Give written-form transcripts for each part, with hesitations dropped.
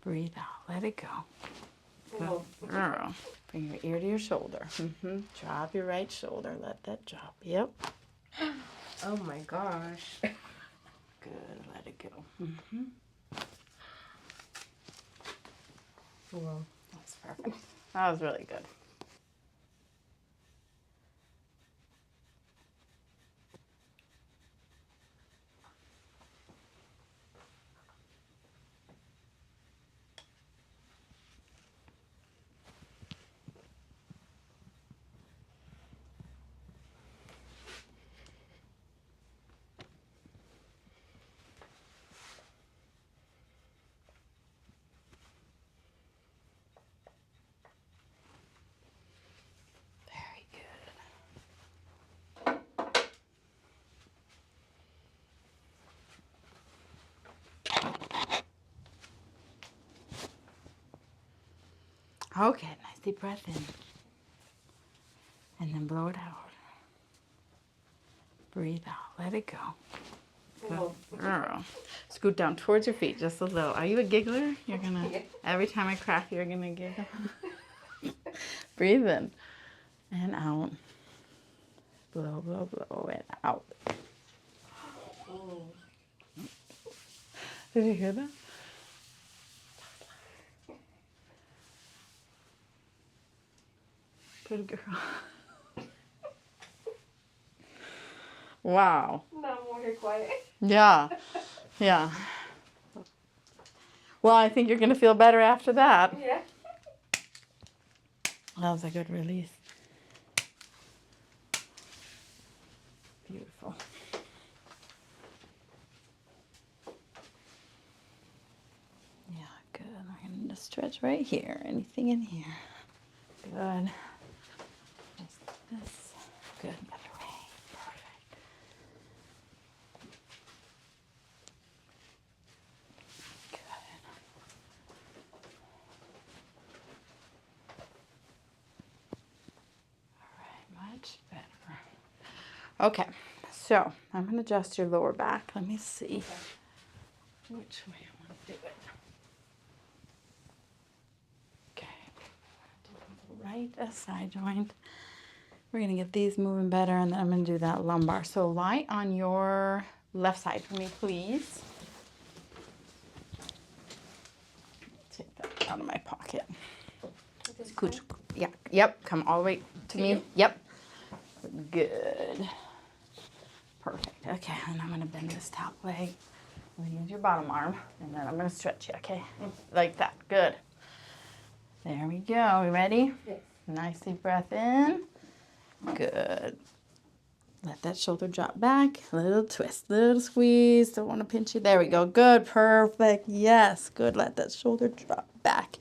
Breathe out. Let it go. Good girl. Bring your ear to your shoulder. Drop your right shoulder. Let that drop. Yep. Oh my gosh. Good. Let it go. Whoa. That's perfect. That was really good. Very good. Okay, nice deep breath in. And then blow it out. Breathe out. Let it go. Good girl. Scoot down towards your feet just a little. Are you a giggler? You're gonna, every time I crack, you're gonna giggle. Breathe in and out. Blow, blow, blow it out. Did you hear that? Good girl. Wow. Now I'm more quiet. Yeah. Yeah. Well, I think you're going to feel better after that. Yeah. That was a good release. Beautiful. Yeah, good. We're going to stretch right here. Anything in here. Good. Just this. Good. Other way. Perfect. Good. All right, much better. Okay, so I'm going to adjust your lower back. Let me see which way I want to do it. Okay, do right side joint. We're going to get these moving better, and then I'm going to do that lumbar. So lie on your left side for me, please. Take that out of my pocket. Scooch. Yeah, yep, come all the way to me. Yep. Good. Perfect. Okay, and I'm going to bend this top leg. I'm going to use your bottom arm, and then I'm going to stretch you, okay? Like that. Good. There we go. You ready? Yes. Nice deep breath in. Good. Let that shoulder drop back. Little twist, little squeeze. Don't want to pinch you. There we go. Good. Perfect. Yes. Good. Let that shoulder drop back.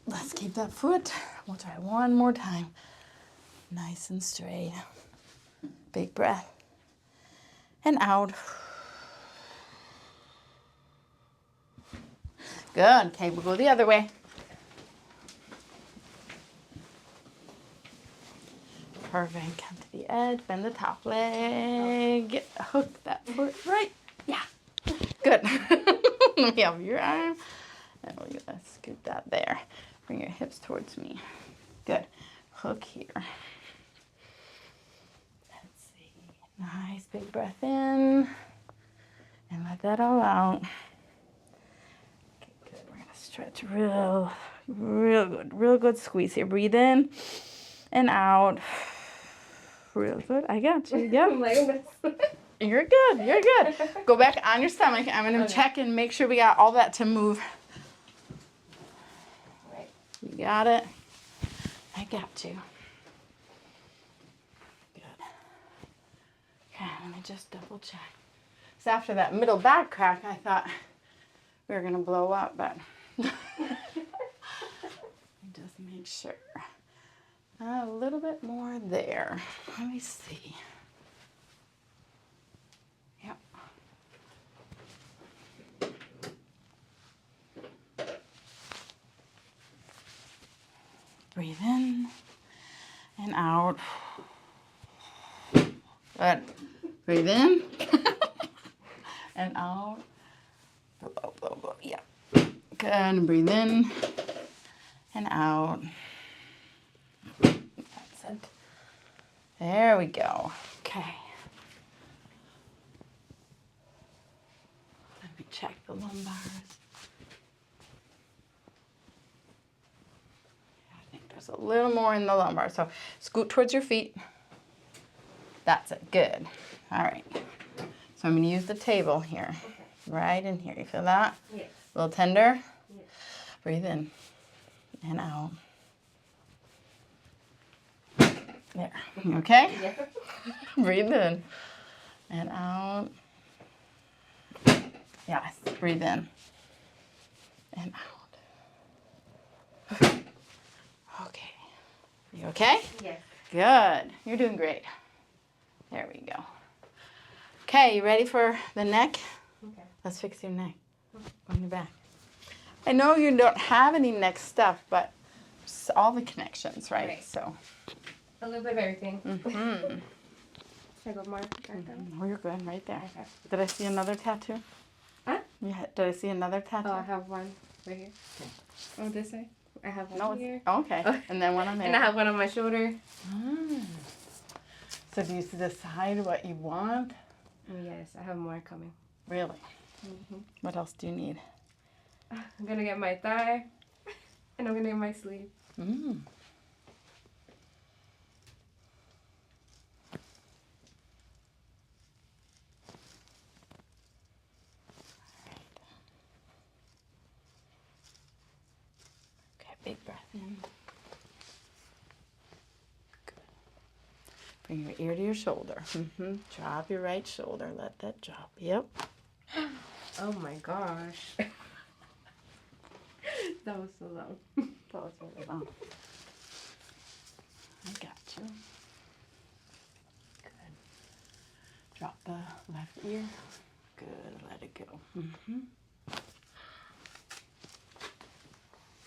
Let's keep that foot. We'll try one more time. Nice and straight. Big breath. And out. Good. Okay, we'll go the other way. Perfect. Come to the edge. Bend the top leg. Hook that foot right. Yeah. Good. Let me have your arm. And we're going to scoot that there. Bring your hips towards me. Good. Hook here. Let's see. Nice big breath in. And let that all out. Okay, good. We're going to stretch real good. Real good squeeze here. Breathe in and out. Real good. I got you. Yep. You're good. You're good. Go back on your stomach. I'm going to check and make sure we got all that to move. Right. You got it. I got you. Good. Okay, let me just double check. So after that middle back crack, I thought we were going to blow up, but just make sure. A little bit more there. Let me see. Yep. Breathe in and out. Good. Breathe in and out. Blow, blow, blow. Yeah. Good. And breathe in and out. That's it. There we go. Okay. Let me check the lumbars. I think there's a little more in the lumbar. So scoot towards your feet. That's it. Good. All right. So I'm going to use the table here. Okay. Right in here. You feel that? Yes. A little tender? Yes. Breathe in and out. There. You okay? Yeah. Breathe in and out. Yes. Breathe in and out. Okay. You okay? Yes. Good. You're doing great. There we go. Okay, you ready for the neck? Okay. Let's fix your neck on your back. I know you don't have any neck stuff, but it's all the connections, right? Right. So. A little bit of everything. Mm-hmm. Should I go more? Oh, you're good right there. Did I see another tattoo? Huh? Yeah. Did I see another tattoo? Oh, I have one right here. Oh, this way? I have one No, here. oh, okay. Oh. And then one on there. And I have one on my shoulder. Ah. So do you decide what you want? Yes, I have more coming. Really? Mm-hmm. What else do you need? I'm gonna get my thigh, and I'm gonna get my sleeve. Mm. Okay, big breath in. Good. Bring your ear to your shoulder. Mm-hmm. Drop your right shoulder. Let that drop. Yep. Oh my gosh. That was so low. That was really long. I got you. Good. Drop the left ear. Good. Let it go. Mm-hmm.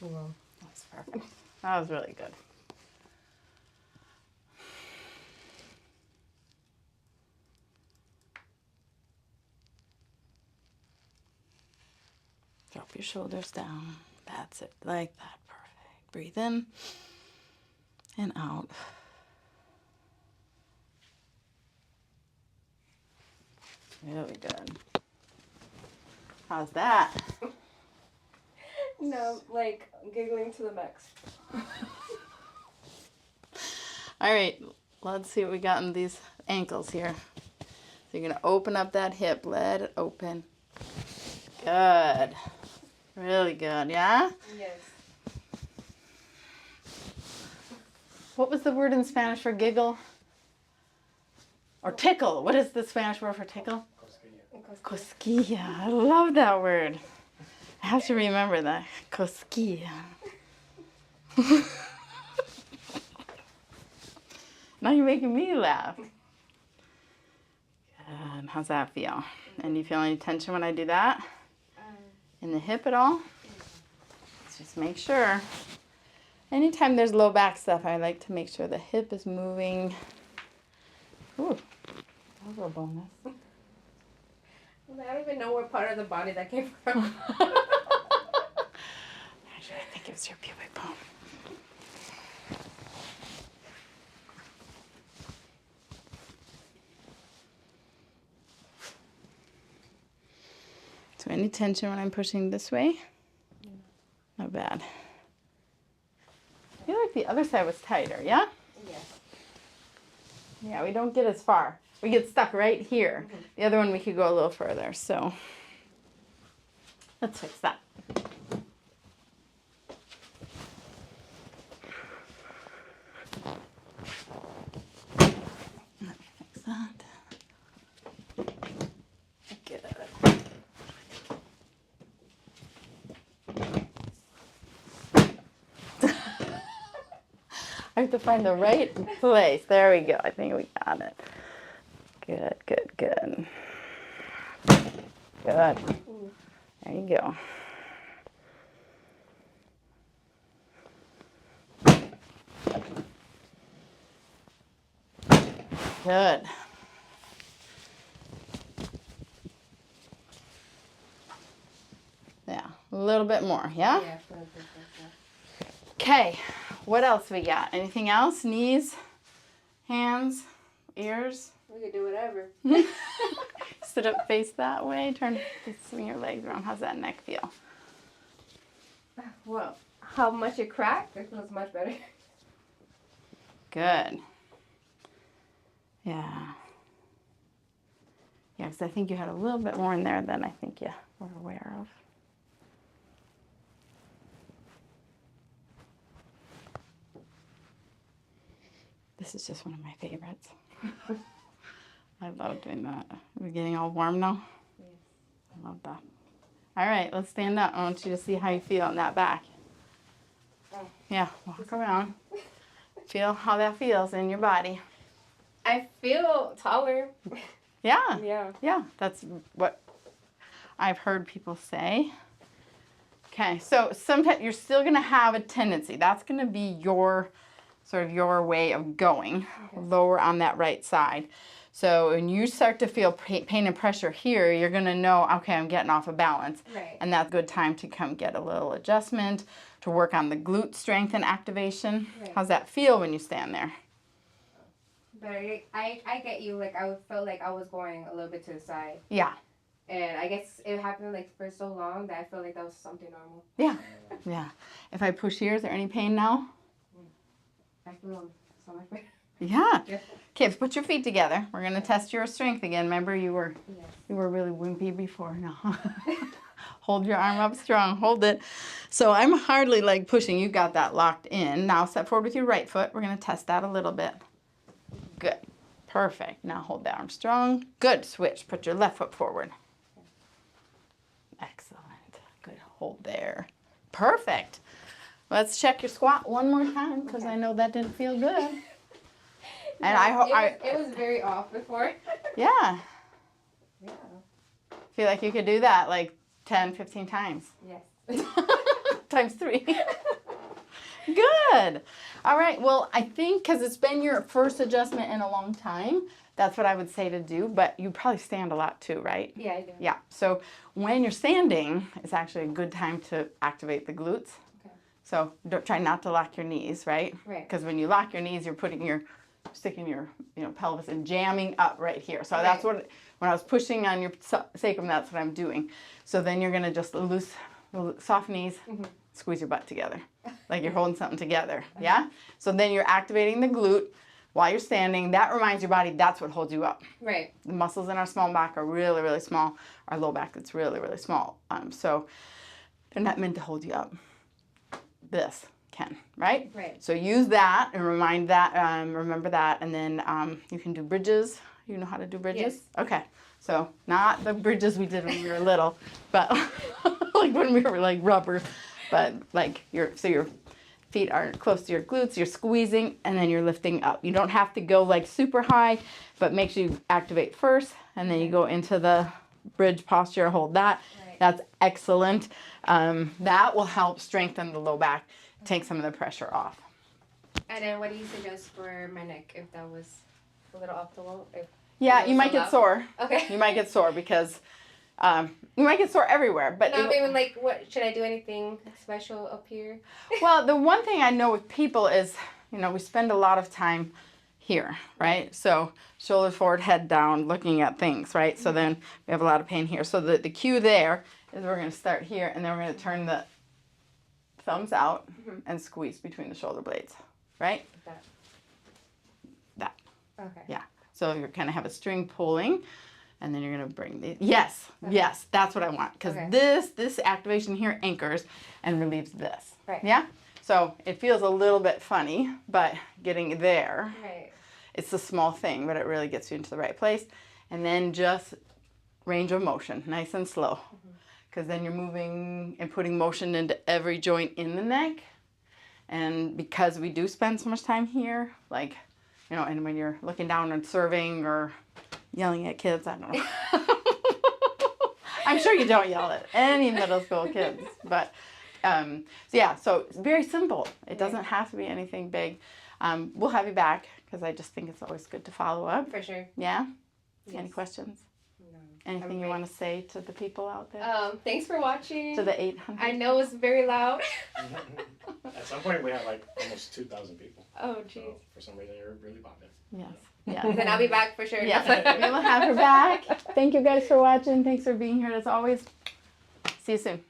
Wow. That's perfect. That was really good. Drop your shoulders down. That's it. Like that. Perfect. Breathe in and out. Really good. How's that? No, like giggling to the max. All right, let's see what we got in these ankles here. So you're gonna open up that hip, let it open. Good. Really good, yeah? Yes. What was the word in Spanish for giggle? Or tickle? What is the Spanish word for tickle? Cosquilla. I love that word. I have to remember that. Cosquilla. Now you're making me laugh. Good. How's that feel? And you feel any tension when I do that? In the hip at all? Let's just make sure. Anytime there's low back stuff, I like to make sure the hip is moving. Ooh, that was a bonus. I don't even know what part of the body that came from. Actually, I think it was your pubic bone. So any tension when I'm pushing this way? Not bad. I feel like the other side was tighter, yeah? Yes. Yeah, we don't get as far. We get stuck right here. Mm-hmm. The other one we could go a little further, so let's fix that. Let me fix that. Good. I have to find the right place. There we go. I think we got it. Good, good, good. Good. There you go. Good. little bit more, yeah? Yeah. Okay, what else we got? Anything else? Knees, hands, ears? We could do whatever. Sit up, face that way. Swing your legs around. How's that neck feel? Well, how much it cracked? It feels much better. Good. Yeah. Yeah, because I think you had a little bit more in there than I think you were aware of. This is just one of my favorites. I love doing that. We're getting all warm now? Yes. I love that. All right, let's stand up. I want you to see how you feel in that back. Yeah, walk around. Feel how that feels in your body. I feel taller. Yeah. Yeah. Yeah, that's what I've heard people say. Okay, so sometimes you're still going to have a tendency. That's going to be your sort of your way of going, lower on that right side. So when you start to feel pain and pressure here, you're going to know, okay, I'm getting off of balance. Right. And that's a good time to come get a little adjustment, to work on the glute strength and activation. Right. How's that feel when you stand there? But I get you. Like, I felt like I was going a little bit to the side. Yeah. And I guess it happened, like, for so long that I felt like that was something normal. Yeah. Yeah. If I push here, is there any pain now? I feel so much better. Yeah. Yeah. Okay, put your feet together. We're going to test your strength again. Remember, you were Yes. really wimpy before. No. Hold your arm up strong. Hold it. So I'm hardly like pushing. You got that locked in. Now step forward with your right foot. We're going to test that a little bit. Good. Perfect. Now hold the arm strong. Good. Switch. Put your left foot forward. Excellent. Good. Hold there. Perfect. Let's check your squat one more time because I know that didn't feel good. And it was very off before. Yeah. Yeah. Feel like you could do that like 10, 15 times. Yes. Times 3. Good. All right. Well, I think because it's been your first adjustment in a long time, that's what I would say to do. But you probably stand a lot too, right? Yeah, I do. Yeah. So when you're standing, it's actually a good time to activate the glutes. Okay. So don't try not to lock your knees, right? Right. Because when you lock your knees, you're sticking your pelvis and jamming up right here. So that's when I was pushing on your sacrum, that's what I'm doing. So then you're going to just soft knees, squeeze your butt together. Like you're holding something together. Yeah? So then you're activating the glute while you're standing. That reminds your body that's what holds you up. Right. The muscles in our small back are really, really small. Our low back is really, really small. So they're not meant to hold you up. This can, right? Right. So use that and remember that, and then you can do bridges. You know how to do bridges? Yes. Okay. So not the bridges we did when we were little, but like when we were like rubber, but like your feet are close to your glutes, you're squeezing, and then you're lifting up. You don't have to go like super high, but make sure you activate first, and then you go into the bridge posture, hold that. Right. That's excellent. That will help strengthen the low back, take some of the pressure off. And then what do you suggest for my neck if that was a little off the wall? Yeah, you might get sore. Okay. You might get sore because you might get sore everywhere. But no, I mean, like, what should I do? Anything special up here? Well, the one thing I know with people is, we spend a lot of time here, right? So shoulders forward, head down, looking at things, right? So then we have a lot of pain here. So the cue there is we're going to start here, and then we're going to turn the thumbs out and squeeze between the shoulder blades, right? That. Okay. Yeah. So you're going to have a string pulling, and then you're going to bring the, yes, that's what I want. Because this activation here anchors and relieves this. Right. Yeah? So it feels a little bit funny, but getting there, it's a small thing, but it really gets you into the right place. And then just range of motion, nice and slow. Because then you're moving and putting motion into every joint in the neck. And because we do spend so much time here, like, and when you're looking down and serving or yelling at kids, I don't know. I'm sure you don't yell at any middle school kids, but so it's very simple. It doesn't have to be anything big. We'll have you back because I just think it's always good to follow up. For sure. Yeah? Yes. Any questions? No. Anything you want to say to the people out there? Thanks for watching. To the 800? I know it's very loud. At some point, we had like almost 2,000 people. Oh, jeez. So for some reason, you're really popular. Yes. Yeah. Then I'll be back for sure. Yes. We will have her back. Thank you guys for watching. Thanks for being here as always. See you soon.